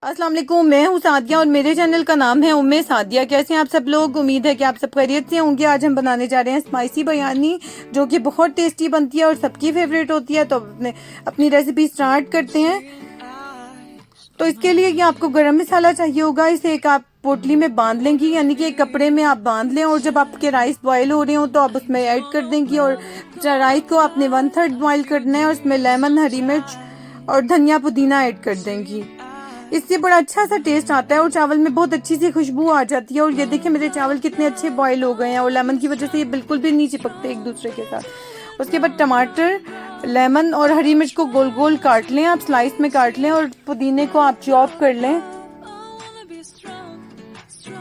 अस्सलाम वालेकुम, मैं हूँ सादिया और मेरे चैनल का नाम है उम्मे सादिया। कैसे हैं आप सब लोग? उम्मीद है कि आप सब खैरियत से होंगे। आज हम बनाने जा रहे हैं स्पाइसी बिरयानी, जो कि बहुत टेस्टी बनती है और सबकी फेवरेट होती है। तो अपनी रेसिपी स्टार्ट करते हैं। तो इसके लिए कि आपको गरम मसाला चाहिए होगा। इसे एक आप पोटली में बांध लेंगी, यानी कि एक कपड़े में आप बांध लें। और जब आपके राइस बॉयल हो रहे हो तो आप उसमें ऐड कर देंगी। और राइस को आपने 1/3 बॉयल करना है और उसमें लेमन, हरी मिर्च और धनिया पुदीना ऐड कर देंगी। इससे बड़ा अच्छा सा टेस्ट आता है और चावल में बहुत अच्छी सी खुशबू आ जाती है। और ये देखिए मेरे चावल कितने अच्छे बॉईल हो गए हैं और लेमन की वजह से ये बिल्कुल भी नहीं चिपकते एक दूसरे के साथ। उसके बाद टमाटर, लेमन और हरी मिर्च को गोल गोल काट लें, आप स्लाइस में काट लें। और पुदीने को आप चॉप कर लें।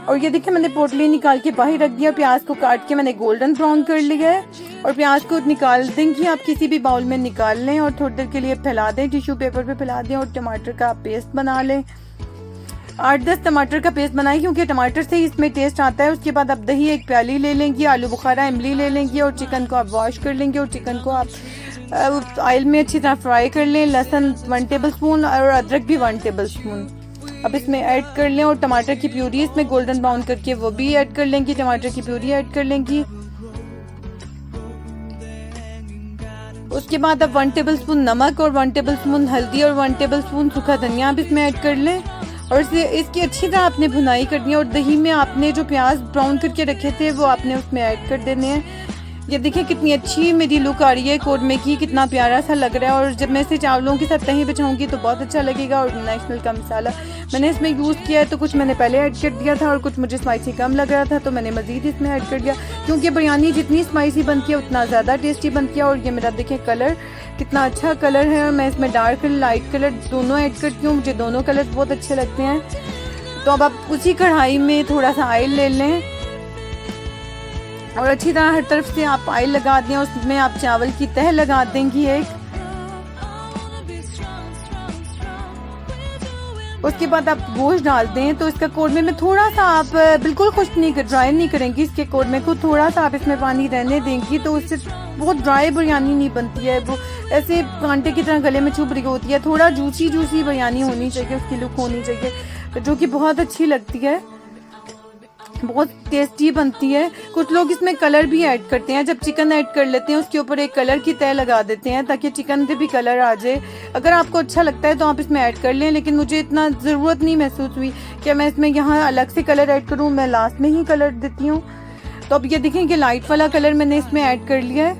और ये देखिए मैंने पोटली निकाल के बाहर रख दिया। प्याज को काट के मैंने गोल्डन ब्राउन कर लिया है। और प्याज को निकाल देंगी, आप किसी भी बाउल में निकाल लें और थोड़ी देर के लिए फैला दें, टिश्यू पेपर पे फैला दें। और टमाटर का पेस्ट बना लें। 8-10 टमाटर का पेस्ट बनाएं, क्योंकि टमाटर से ही इसमें टेस्ट आता है। उसके बाद आप दही एक प्याली ले लेंगी, आलू बुखारा इमली ले लेंगी और चिकन को आप वॉश कर लेंगे। और चिकन को आप ऑयल में अच्छी तरह फ्राई कर लें। लहसुन 1 टेबल स्पून और अदरक भी 1 टेबल स्पून अब इसमें ऐड कर लें। और टमाटर की प्यूरी इसमें गोल्डन ब्राउन करके वो भी ऐड कर लेंगी। टमाटर की प्यूरी ऐड कर लेंगी। उसके बाद आप 1 टेबल स्पून नमक और 1 टेबल स्पून हल्दी और 1 टेबल स्पून सूखा धनिया आप इसमें ऐड कर लें। और इसकी अच्छी तरह आपने भुनाई करनी है। और दही में आपने जो प्याज ब्राउन करके रखे थे वो आपने उसमें ऐड कर देने हैं। ये देखिए कितनी अच्छी मेरी लुक आ रही है कोरमे की, कितना प्यारा सा लग रहा है। और जब मैं इसे चावलों के साथ दही बिछाऊंगी तो बहुत अच्छा लगेगा। और नेशनल का मसाला मैंने इसमें यूज़ किया है, तो कुछ मैंने पहले ऐड कर दिया था और कुछ मुझे स्पाइसी कम लग रहा था तो मैंने मज़ीद इसमें ऐड कर दिया, क्योंकि बिरयानी जितनी स्पाइसी बनती है उतना ज़्यादा टेस्टी बनती है। और ये मेरा देखिए कलर कितना अच्छा कलर है। और मैं इसमें डार्क कलर, लाइट कलर दोनों ऐड करती हूँ, मुझे दोनों कलर बहुत अच्छे लगते हैं। तो अब आप उसी कढ़ाई में थोड़ा सा ऑयल ले लें और अच्छी तरह हर तरफ से आप ऑयल लगा दें। उसमें आप चावल की तह लगा देंगी एक। उसके बाद आप गोश्त डाल दें। तो इसका कोरमे में थोड़ा सा आप बिल्कुल खुश्क नहीं, ड्राई नहीं करेंगी इसके कोरमे को, थोड़ा सा आप इसमें पानी रहने देंगी। तो उससे बहुत ड्राई बिरयानी नहीं बनती है, वो ऐसे कांटे की तरह गले में चुभ रही होती है। थोड़ा जूसी जूसी बिरयानी होनी चाहिए, उसकी लुक होनी चाहिए, जो कि बहुत अच्छी लगती है, बहुत टेस्टी बनती है। कुछ लोग इसमें कलर भी ऐड करते हैं, जब चिकन ऐड कर लेते हैं उसके ऊपर एक कलर की तह लगा देते हैं ताकि चिकन पे भी कलर आ जाए। अगर आपको अच्छा लगता है तो आप इसमें ऐड कर लें, लेकिन मुझे इतना ज़रूरत नहीं महसूस हुई कि मैं इसमें यहाँ अलग से कलर ऐड करूँ, मैं लास्ट में ही कलर देती हूँ। तो अब ये देखें कि लाइट वाला कलर मैंने इसमें ऐड कर लिया है,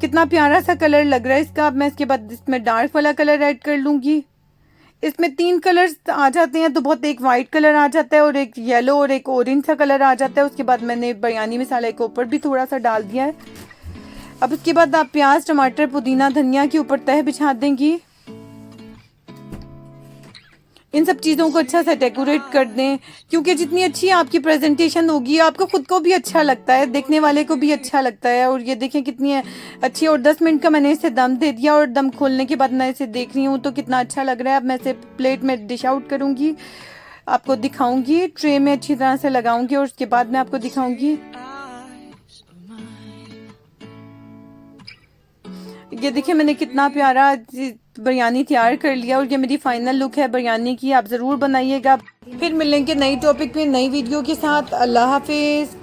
कितना प्यारा सा कलर लग रहा है इसका। अब मैं इसके बाद इसमें डार्क वाला कलर ऐड कर लूँगी। इसमें 3 कलर्स आ जाते हैं, तो बहुत एक वाइट कलर आ जाता है और एक येलो और एक ऑरेंज सा कलर आ जाता है। उसके बाद मैंने बिरयानी मसाले के ऊपर भी थोड़ा सा डाल दिया है। अब उसके बाद आप प्याज, टमाटर, पुदीना, धनिया के ऊपर तह बिछा देंगी। इन सब चीज़ों को अच्छा सा डेकोरेट कर दें, क्योंकि जितनी अच्छी आपकी प्रेजेंटेशन होगी आपको खुद को भी अच्छा लगता है, देखने वाले को भी अच्छा लगता है। और ये देखें कितनी अच्छी। और 10 मिनट का मैंने इसे दम दे दिया और दम खोलने के बाद मैं इसे देख रही हूँ तो कितना अच्छा लग रहा है। अब मैं इसे प्लेट में डिश आउट करूँगी, आपको दिखाऊँगी, ट्रे में अच्छी तरह से लगाऊँगी और उसके बाद मैं आपको दिखाऊँगी। ये देखिए मैंने कितना प्यारा बिरयानी तैयार कर लिया और ये मेरी फाइनल लुक है बिरयानी की। आप ज़रूर बनाइएगा। फिर मिलेंगे नई टॉपिक पे, नई वीडियो के साथ। अल्लाह हाफिज़।